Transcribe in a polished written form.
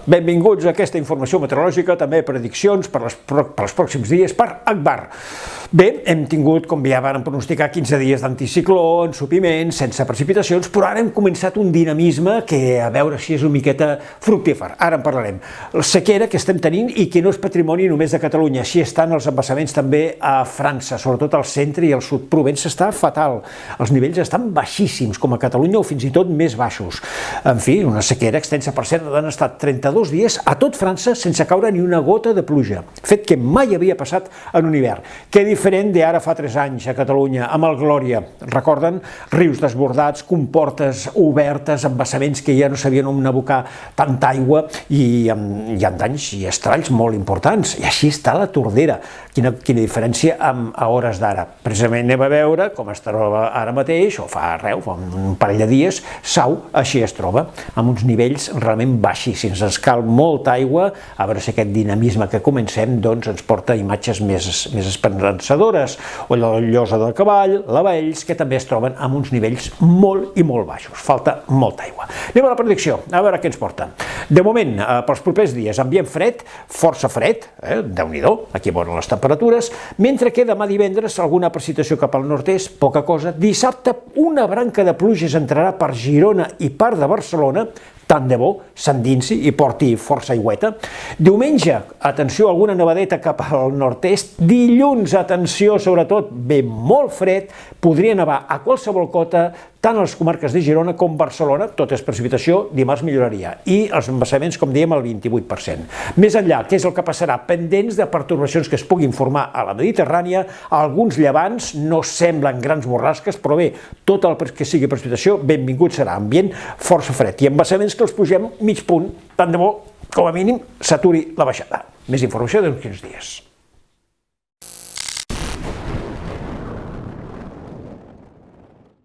Benvinguts a aquesta informació meteorològica, també prediccions per als pròxims dies per Akbar. Bé, hem tingut, com ja vàrem pronosticar, 15 dies d'anticicló, ensopiment, sense precipitacions, però ara hem començat un dinamisme que a veure si és una miqueta fructífer. Ara en parlarem. La sequera que estem tenint i que no és patrimoni només de Catalunya, així estan els embassaments també a França, sobretot al centre i al sud. Provença està fatal, els nivells estan baixíssims, com a Catalunya o fins i tot més baixos. En fi, una sequera extensa, per cert, han estat 32 dies a tot França sense caure ni una gota de pluja, fet que mai havia passat en un hivern. Que diferent d'ara fa 3 anys a Catalunya, amb el Glòria. Recorden? Rius desbordats, comportes obertes, embassaments que ja no sabien on abocar tanta aigua i amb danys i estralls molt importants. I així està la Tordera. Quina diferència a hores d'ara. Precisament anem a veure com es troba ara mateix, o fa un parell de dies, Sau així es troba, amb uns nivells realment baixíssims. Ens cal molta aigua, a veure si aquest dinamisme que comencem doncs, ens porta imatges més esperançadores. O la Llosa del Cavall, la Vells, que també es troben amb uns nivells molt i molt baixos. Falta molta aigua. Anem a la predicció, a veure què ens porta. De moment, pels propers dies, ambient fred, força fred, Déu-n'hi-do, aquí veuen les temperatures, mentre que demà divendres alguna precipitació cap al nord-est, poca cosa. Dissabte una branca de pluges entrarà per Girona i part de Barcelona, tant de bo s'endinsi i porti força aigüeta. Diumenge, atenció, alguna nevadeta cap al nord-est. Dilluns, atenció, sobretot, ve molt fred, podria nevar a qualsevol cota, tant a les comarques de Girona com Barcelona, tot és precipitació, dimarts milloraria. I els embassaments, com dèiem, el 28%. Més enllà, què és el que passarà? Pendents de pertorbacions que es puguin formar a la Mediterrània, alguns llevants no semblen grans borrasques, però bé, tot el que sigui precipitació, benvingut serà. Ambient força fred i embassaments que els pugem mig punt, tant de bo, com a mínim, s'aturi la baixada. Més informació d'aquí uns dies.